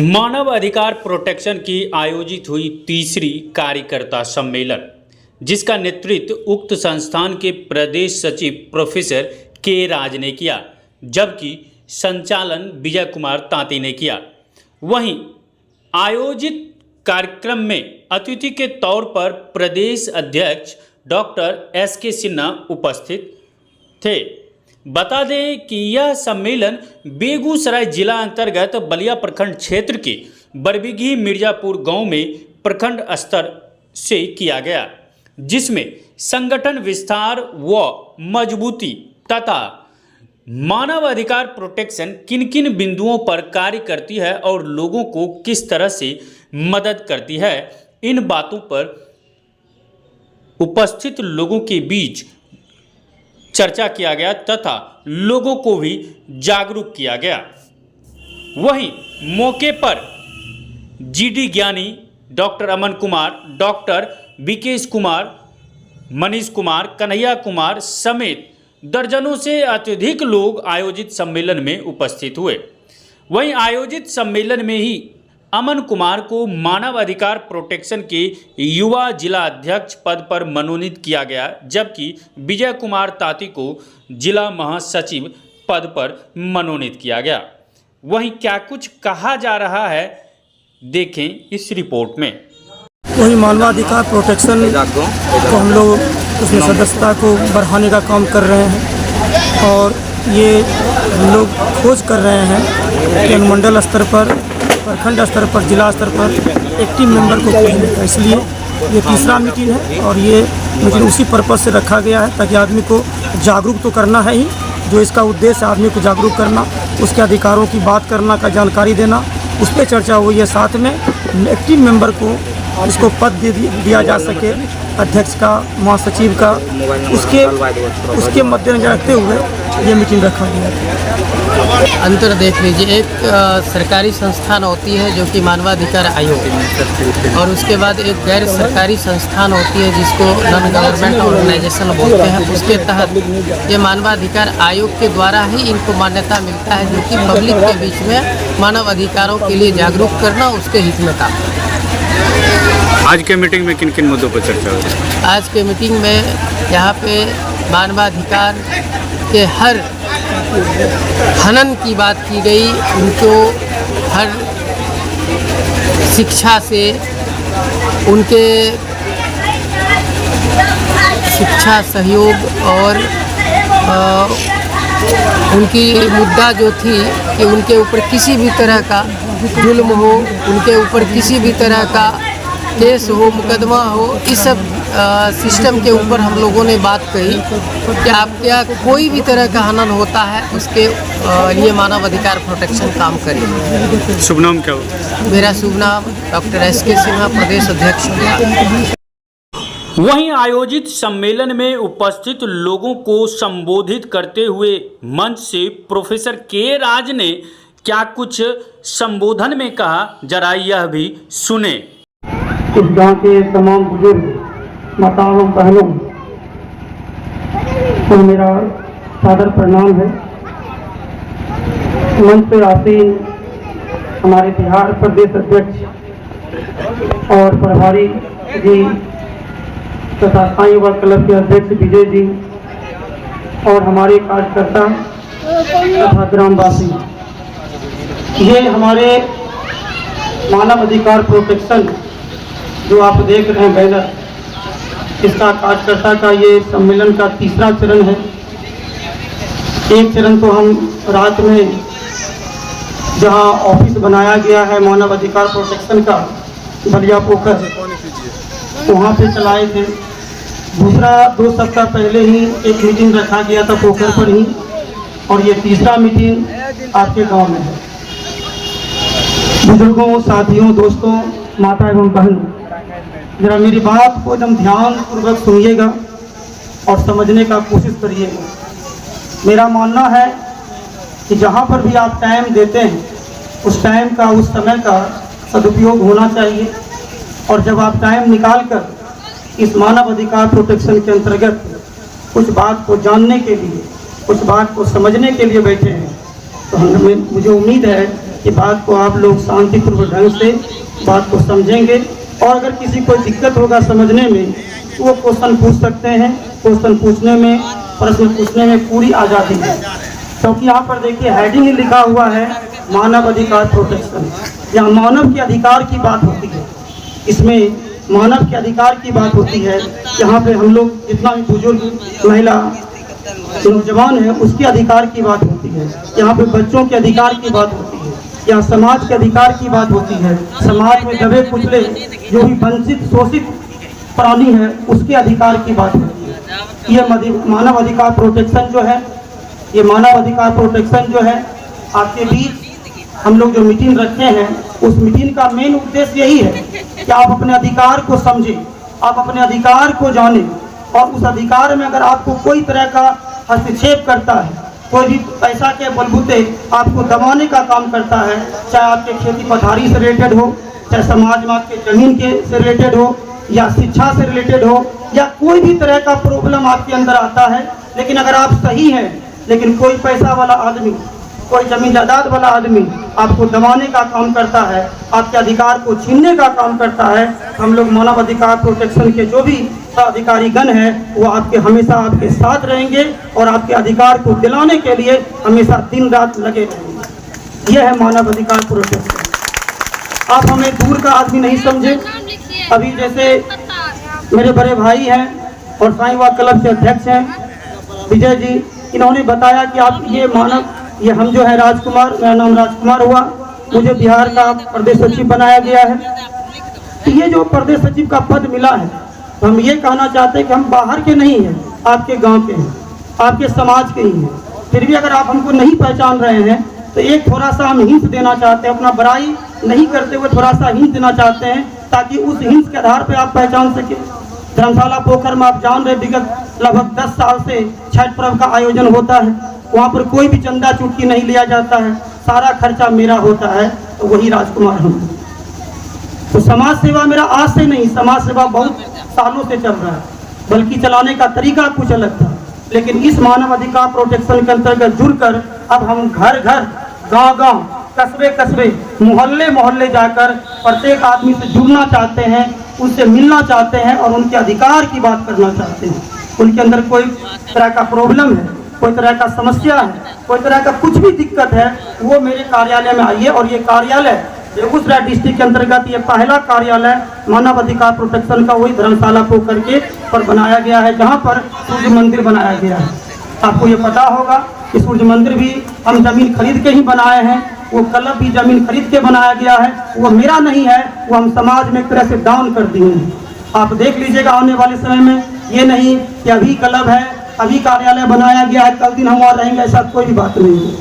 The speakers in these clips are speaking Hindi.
मानव अधिकार प्रोटेक्शन की आयोजित हुई तीसरी कार्यकर्ता सम्मेलन, जिसका नेतृत्व उक्त संस्थान के प्रदेश सचिव प्रोफेसर के राज ने किया, जबकि संचालन विजय कुमार तांती ने किया। वहीं आयोजित कार्यक्रम में अतिथि के तौर पर प्रदेश अध्यक्ष डॉक्टर एस.के. सिन्हा उपस्थित थे। बता दें कि यह सम्मेलन बेगूसराय जिला अंतर्गत बलिया प्रखंड क्षेत्र के बरबीघी मिर्जापुर गांव में प्रखंड स्तर से किया गया, जिसमें संगठन विस्तार व मजबूती तथा मानव अधिकार प्रोटेक्शन किन किन बिंदुओं पर कार्य करती है और लोगों को किस तरह से मदद करती है, इन बातों पर उपस्थित लोगों के बीच चर्चा किया गया तथा लोगों को भी जागरूक किया गया। वहीं मौके पर जीडी ज्ञानी, डॉक्टर अमन कुमार, डॉक्टर विकेश कुमार, मनीष कुमार, कन्हैया कुमार समेत दर्जनों से अत्यधिक लोग आयोजित सम्मेलन में उपस्थित हुए। वहीं आयोजित सम्मेलन में ही अमन कुमार को मानव अधिकार प्रोटेक्शन के युवा जिला अध्यक्ष पद पर मनोनीत किया गया, जबकि विजय कुमार तांती को जिला महासचिव पद पर मनोनीत किया गया। वहीं क्या कुछ कहा जा रहा है, देखें इस रिपोर्ट में। वही मानवाधिकार प्रोटेक्शन को हम लोग उसमें सदस्यता को बढ़ाने का काम कर रहे हैं और ये हम लोग खोज कर रहे हैं कि अनुमंडल स्तर पर, प्रखंड स्तर पर, जिला स्तर पर एक टीम मेंबर को खोजने का। इसलिए ये तीसरा मीटिंग है और ये मीटिंग उसी पर्पज़ से रखा गया है ताकि आदमी को जागरूक तो करना है ही, जो इसका उद्देश्य है आदमी को जागरूक करना, उसके अधिकारों की बात करना का जानकारी देना, उस पर चर्चा हुई है। साथ में एक टीम मेंबर को इसको पद दिया जा सके, अध्यक्ष का, महासचिव का, उसके मद्देनजर रखते हुए ये मीटिंग रखा गया है। अंतर देख लीजिए, एक सरकारी संस्थान होती है जो कि मानवाधिकार आयोग, और उसके बाद एक गैर सरकारी संस्थान होती है जिसको नॉन गवर्नमेंट ऑर्गेनाइजेशन बोलते हैं। उसके तहत ये मानवाधिकार आयोग के द्वारा ही इनको मान्यता मिलता है, जो कि पब्लिक के बीच में मानव अधिकारों के लिए जागरूक करना, उसके हित में काम करना। आज के मीटिंग में किन किन मुद्दों पर चर्चा हुई? आज के मीटिंग में यहाँ पे मानवाधिकार के हर हनन की बात की गई, उनको हर शिक्षा से, उनके शिक्षा सहयोग और उनकी मुद्दा जो थी कि उनके ऊपर किसी भी तरह का जुल्म हो, उनके ऊपर किसी भी तरह का केस हो, मुकदमा हो, इस सब सिस्टम के ऊपर हम लोगों ने बात कही कि आप क्या कोई भी तरह का हनन होता है उसके लिए मानव अधिकार प्रोटेक्शन काम करिए। शुभ नाम क्या हो? मेरा शुभ नाम डॉक्टर एस.के. सिन्हा, प्रदेश अध्यक्ष। वहीं आयोजित सम्मेलन में उपस्थित लोगों को संबोधित करते हुए मंच से प्रोफेसर के राज ने क्या कुछ संबोधन में कहा, जरा यह भी सुने। इस गांव के तमाम बुजुर्ग, माताओं, बहनों को मेरा सादर प्रणाम है। मंच पर आसीन हमारे बिहार प्रदेश अध्यक्ष और प्रभारी जी तथा साईं युवा क्लब के अध्यक्ष विजय जी और हमारे कार्यकर्ता तथा ग्रामवासी, ये हमारे मानव अधिकार प्रोटेक्शन जो आप देख रहे हैं बैनर, इसका कार्यकर्ता का ये सम्मेलन का तीसरा चरण है। एक चरण तो हम रात में जहां ऑफिस बनाया गया है मानव अधिकार प्रोटेक्शन का बलिया पोखर, वहां पे चलाए थे। दूसरा 2 सप्ताह पहले ही एक मीटिंग रखा गया था पोखर पर ही, और ये तीसरा मीटिंग आपके गांव में है। बुजुर्गों, साथियों, दोस्तों, माता एवं बहनों, जरा मेरी बात को एकदम ध्यान पूर्वक सुनिएगा और समझने का कोशिश करिएगा। मेरा मानना है कि जहाँ पर भी आप टाइम देते हैं, उस टाइम का, उस समय का सदुपयोग होना चाहिए, और जब आप टाइम निकाल कर इस मानव अधिकार प्रोटेक्शन के अंतर्गत कुछ बात को जानने के लिए, कुछ बात को समझने के लिए बैठे हैं, तो मुझे उम्मीद है कि बात को आप लोग शांतिपूर्वक ढंग से बात को समझेंगे, और अगर किसी को दिक्कत होगा समझने में तो वो क्वेश्चन पूछ सकते हैं। क्वेश्चन पूछने में, प्रश्न पूछने में पूरी आज़ादी है, क्योंकि यहाँ पर देखिए हेडिंग ही लिखा हुआ है मानव अधिकार प्रोटेक्शन। यहाँ मानव के अधिकार की बात होती है, इसमें मानव के अधिकार की बात होती है। यहाँ पे हम लोग जितना भी बुजुर्ग, महिला, नौजवान है उसके अधिकार की बात होती है। यहाँ पे बच्चों के अधिकार की बात होती है। यहाँ समाज के अधिकार की बात होती है। समाज में दबे कुचले जो भी वंचित शोषित प्राणी है उसके अधिकार की बात होती है। ये मानव अधिकार प्रोटेक्शन जो है, ये मानव अधिकार प्रोटेक्शन जो है आपके बीच हम लोग जो मीटिंग रखे हैं, उस मीटिंग का मेन उद्देश्य यही है कि आप अपने अधिकार को समझें, आप अपने अधिकार को जानें, और उस अधिकार में अगर आपको कोई तरह का हस्तक्षेप करता है, कोई भी पैसा के बलबूते आपको दबाने का काम करता है, चाहे आपके खेती पथारी से रिलेटेड हो, चाहे समाज में आपके जमीन के से रिलेटेड हो, या शिक्षा से रिलेटेड हो, या कोई भी तरह का प्रॉब्लम आपके अंदर आता है, लेकिन अगर आप सही हैं, लेकिन कोई पैसा वाला आदमी, कोई जमीन जायदाद वाला आदमी आपको दबाने का काम करता है, आपके अधिकार को छीनने का काम करता है, हम लोग मानव अधिकार प्रोटेक्शन के जो भी अधिकारी गण हैं वो आपके हमेशा आपके साथ रहेंगे और आपके अधिकार को दिलाने के लिए हमेशा दिन रात लगे रहेंगे। यह है मानव अधिकार प्रोटेक्शन। आप हमें दूर का आदमी नहीं समझे। अभी जैसे मेरे बड़े भाई हैं और साईं क्लब के अध्यक्ष हैं विजय जी, इन्होंने बताया कि आप ये हम जो है राजकुमार, मेरा नाम राजकुमार हुआ, मुझे बिहार का प्रदेश सचिव बनाया गया है। तो ये जो प्रदेश सचिव का पद मिला है, तो हम ये कहना चाहते हैं कि हम बाहर के नहीं हैं, आपके गांव के हैं, आपके समाज के ही हैं। फिर भी अगर आप हमको नहीं पहचान रहे हैं तो एक थोड़ा सा हम हिंट देना चाहते हैं, अपना बड़ाई नहीं करते हुए थोड़ा सा हिंट देना चाहते हैं, ताकि उस हिंट के आधार पर आप पहचान सकें। धर्मशाला पोखर में आप जान रहे विगत लगभग 10 साल से छठ पर्व का आयोजन होता है। वहाँ पर कोई भी चंदा चुटकी नहीं लिया जाता है, सारा खर्चा मेरा होता है, तो वही राजकुमार हूँ। तो समाज सेवा मेरा आज से नहीं, समाज सेवा बहुत सालों से चल रहा है, बल्कि चलाने का तरीका कुछ अलग था। लेकिन इस मानव अधिकार प्रोटेक्शन के अंतर्गत जुड़कर अब हम घर घर, गांव गांव, कस्बे कस्बे, मोहल्ले मोहल्ले जाकर प्रत्येक आदमी से जुड़ना चाहते हैं, उनसे मिलना चाहते हैं और उनके अधिकार की बात करना चाहते हैं। उनके अंदर कोई तरह का प्रॉब्लम है, कोई तरह का समस्या है, कोई तरह का कुछ भी दिक्कत है, वो मेरे कार्यालय में आइए। और ये कार्यालय बेगूसराय डिस्ट्रिक्ट के अंतर्गत ये पहला कार्यालय मानव अधिकार प्रोटेक्शन का वही धर्मशाला पोखर के पर बनाया गया है, जहाँ पर सूर्य मंदिर बनाया गया है। आपको ये पता होगा कि सूर्य मंदिर भी हम जमीन खरीद के ही बनाए हैं, वो क्लब भी जमीन खरीद के बनाया गया है, वो मेरा नहीं है, वो हम समाज में एक तरह से दान कर दिए हैं। आप देख लीजिएगा आने वाले समय में, ये नहीं कि अभी क्लब है, अभी कार्यालय बनाया गया है, कल दिन हम वहाँ रहेंगे, ऐसा कोई भी बात नहीं है।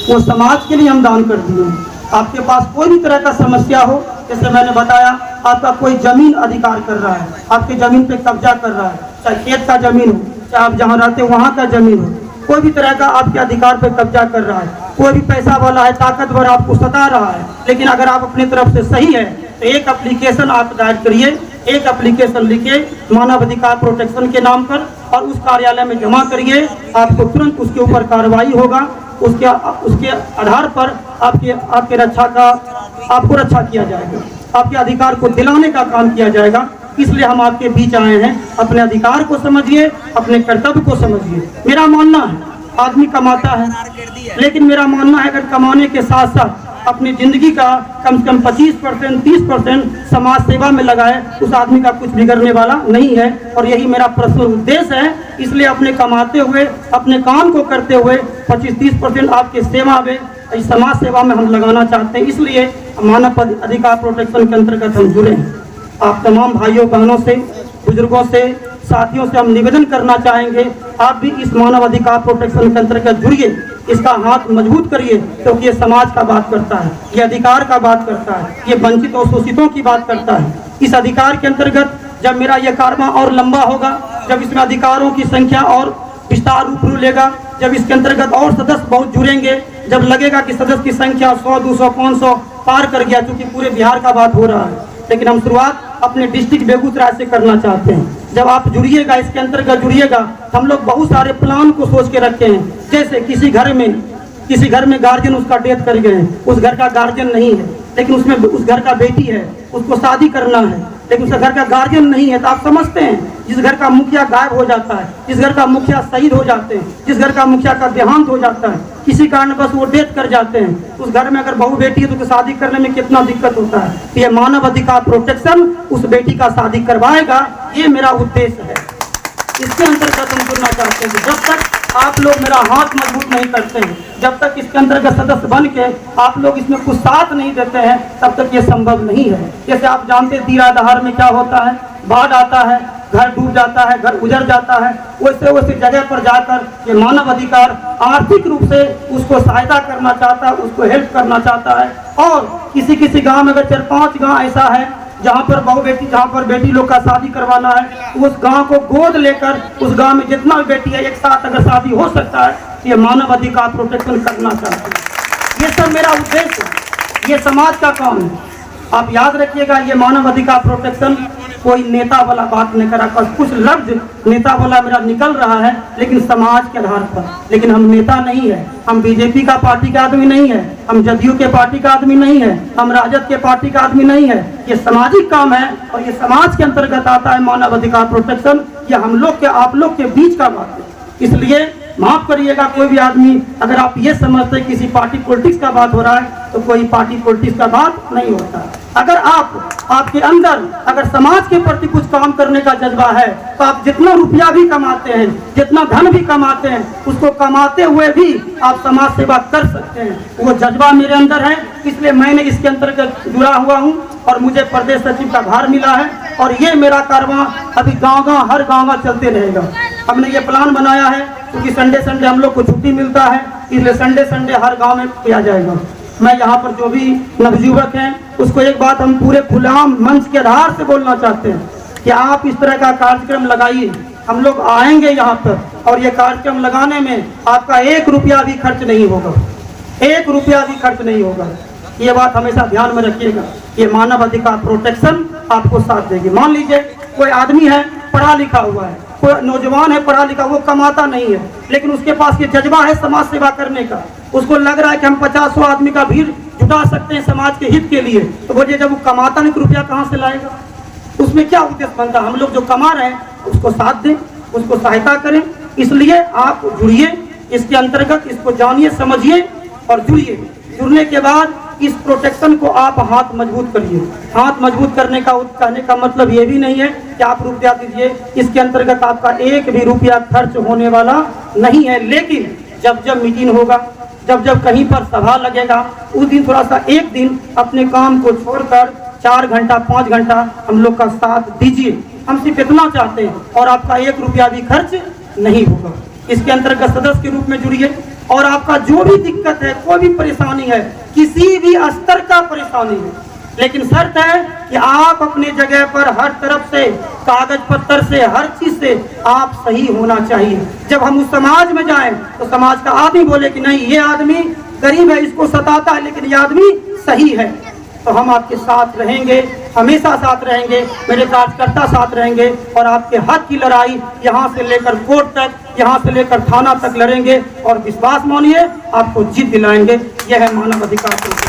वो समाज के लिए हम दान कर दिए हैं। आपके पास कोई भी तरह का समस्या हो, जैसे मैंने बताया, आपका कोई जमीन अधिकार कर रहा है, आपकी जमीन पे कब्जा कर रहा है, चाहे खेत का जमीन हो, चाहे आप जहाँ रहते हो वहाँ का जमीन हो, कोई भी तरह का आपके अधिकार पे कब्जा कर रहा है, कोई भी पैसा वाला है, ताकतवर आपको सता रहा है, लेकिन अगर आप अपनी तरफ से सही है तो एक एप्लीकेशन आप दायर करिए, एक एप्लीकेशन लिखिए मानव अधिकार प्रोटेक्शन के नाम पर और उस कार्यालय में जमा करिए। आपको तुरंत उसके ऊपर कार्रवाई होगा, उसके आधार पर आपके रक्षा का आपको रक्षा किया जाएगा, आपके अधिकार को दिलाने का काम किया जाएगा। इसलिए हम आपके बीच आए हैं। अपने अधिकार को समझिए, अपने कर्तव्य को समझिए। मेरा मानना है आदमी कमाता है, लेकिन मेरा मानना है अगर कमाने के साथ साथ अपनी जिंदगी का कम से कम 25% 30% समाज सेवा में लगाए, उस आदमी का कुछ बिगड़ने वाला नहीं है। और यही मेरा पर्सनल उद्देश्य है। इसलिए अपने कमाते हुए, अपने काम को करते हुए 25-30% आपके सेवा में, इस समाज सेवा में हम लगाना चाहते हैं। इसलिए मानव अधिकार प्रोटेक्शन के अंतर्गत हम जुड़े हैं। आप तमाम भाइयों बहनों से, बुजुर्गों से, साथियों से हम निवेदन करना चाहेंगे, आप भी इस मानव अधिकार प्रोटेक्शन के अंतर्गत जुड़िए, इसका हाथ मजबूत करिए, क्योंकि ये समाज का बात करता है, ये अधिकार का बात करता है, ये वंचित और शोषितों की बात करता है। इस अधिकार के अंतर्गत जब मेरा यह कारवां और लंबा होगा, जब इसमें अधिकारों की संख्या और विस्तार रूप लेगा, जब इसके अंतर्गत और सदस्य बहुत जुड़ेंगे, जब लगेगा कि सदस्य की संख्या 100, 200, 500 पार कर गया, क्योंकि पूरे बिहार का बात हो रहा है, लेकिन हम शुरुआत अपने डिस्ट्रिक्ट बेगूसराय से करना चाहते हैं। जब आप जुड़िएगा, इसके अंतर्गत जुड़िएगा, हम लोग बहुत सारे प्लान को सोच के रखे हैं। जैसे किसी घर में किसी घर में गार्जियन उसका डेथ कर गए हैं, उस घर का गार्जियन नहीं है, लेकिन उसमें उस घर का बेटी है, उसको शादी करना है, लेकिन उस घर का गार्जियन नहीं है, तो आप समझते हैं जिस घर का मुखिया गायब हो जाता है, जिस घर का मुखिया शहीद हो जाते हैं, जिस घर का मुखिया का देहांत हो जाता है, किसी कारण बस वो डेथ कर जाते हैं, उस घर में अगर बहू बेटी है तो उसकी शादी करने में कितना दिक्कत होता है। ये मानव अधिकार प्रोटेक्शन उस बेटी का शादी करवाएगा, ये मेरा उद्देश्य है। इसके अंतर्गत हम जुड़ना चाहते हैं कि जब तक आप लोग मेरा हाथ मजबूत नहीं करते हैं, जब तक इसके अंतर्गत सदस्य बन के आप लोग इसमें कुछ साथ नहीं देते हैं, तब तक ये संभव नहीं है। जैसे आप जानते हैं दीरा दहार में क्या होता है, बाढ़ आता है, घर डूब जाता है, घर उजड़ जाता है, वैसे वैसे जगह पर जाकर ये मानव अधिकार आर्थिक रूप से उसको सहायता करना चाहता है, उसको हेल्प करना चाहता है। और किसी किसी गांव में अगर 4-5 गांव ऐसा है जहाँ पर बहू बेटी, जहाँ पर बेटी लोग का शादी करवाना है, उस गांव को गोद लेकर उस गांव में जितना भी बेटी है एक साथ अगर शादी हो सकता है, ये मानव अधिकार प्रोटेक्शन करना चाहते हैं। ये सब मेरा उद्देश्य है, ये समाज का काम है। आप याद रखिएगा, ये मानव अधिकार प्रोटेक्शन कोई नेता वाला बात नहीं करा, कुछ लफ्ज नेता वाला मेरा निकल रहा है, लेकिन समाज के आधार पर। लेकिन हम नेता नहीं है, हम बीजेपी का पार्टी का आदमी नहीं है, हम जदयू के पार्टी का आदमी नहीं है, हम राजद के पार्टी का आदमी नहीं है। ये सामाजिक काम है और ये समाज के अंतर्गत आता है मानव अधिकार प्रोटेक्शन। ये हम लोग के आप लोग के बीच का बात है। इसलिए माफ करिएगा, कोई भी आदमी अगर आप ये समझते हैं किसी पार्टी पॉलिटिक्स का बात हो रहा है, तो कोई पार्टी पॉलिटिक्स का बात नहीं होता। अगर आपके अंदर अगर समाज के प्रति कुछ काम करने का जज्बा है, तो आप जितना रुपया भी कमाते हैं, जितना धन भी कमाते हैं, उसको कमाते हुए भी आप समाज सेवा कर सकते हैं। वो जज्बा मेरे अंदर है, इसलिए मैंने इसके अंतर्गत जुड़ा हुआ हूँ और मुझे प्रदेश सचिव का भार मिला है। और ये मेरा कारवां अभी गाँव-गाँव हर गाँव चलते रहेगा। हमने ये प्लान बनाया है क्योंकि संडे हम लोग को छुट्टी मिलता है, इसलिए संडे हर गाँव में किया जाएगा। मैं यहाँ पर जो भी नवयुवक हैं उसको एक बात हम पूरे खुलेआम मंच के आधार से बोलना चाहते हैं कि आप इस तरह का कार्यक्रम लगाइए। हम लोग आएंगे यहाँ पर और ये कार्यक्रम लगाने में आपका 1 रुपया भी खर्च नहीं होगा, 1 रुपया भी खर्च नहीं होगा। ये बात हमेशा ध्यान में रखिएगा। ये मानव अधिकार प्रोटेक्शन आपको साथ देगी। मान लीजिए कोई आदमी है, पढ़ा लिखा हुआ है, कोई नौजवान है पढ़ा लिखा, वो कमाता नहीं है, लेकिन उसके पास ये जज्बा है समाज सेवा करने का। उसको लग रहा है कि हम 50-100 आदमी का भीड़ जुटा सकते हैं समाज के हित के लिए, तो बोलिए जब वो कमाता नहीं तो रुपया कहाँ से लाएगा? उसमें क्या उद्देश्य बनता? हम लोग जो कमा रहे हैं उसको साथ दें, उसको सहायता करें। इसलिए आप जुड़िए इसके अंतर्गत, इसको जानिए, समझिए और जुड़िए। जुड़ने के बाद इस प्रोटेक्शन को आप हाथ मजबूत करिए। हाथ मजबूत करने का कहने का मतलब ये भी नहीं है कि आप रुपया दीजिए, इसके अंतर्गत आपका 1 भी रुपया खर्च होने वाला नहीं है। लेकिन जब मीटिंग होगा, जब कहीं पर सभा लगेगा, उस दिन थोड़ा सा एक दिन अपने काम को छोड़कर 4 घंटा 5 घंटा हम लोग का साथ दीजिए। हम सिर्फ इतना चाहते हैं और आपका 1 रुपया भी खर्च नहीं होगा। इसके अंतर्गत सदस्य के रूप में जुड़िए और आपका जो भी दिक्कत है, कोई भी परेशानी है, किसी भी स्तर का परेशानी है, लेकिन शर्त है कि आप अपनी जगह पर हर तरफ से, कागज पत्तर से, हर चीज से आप सही होना चाहिए। जब हम उस समाज में जाएं तो समाज का आदमी बोले कि नहीं, ये आदमी गरीब है, इसको सताता है, लेकिन ये आदमी सही है, तो हम आपके साथ रहेंगे, हमेशा साथ रहेंगे, मेरे कार्यकर्ता साथ रहेंगे और आपके हक की लड़ाई यहाँ से लेकर कोर्ट तक, यहाँ से लेकर थाना तक लड़ेंगे और विश्वास मानिए आपको जीत दिलाएंगे। यह है मानव अधिकार।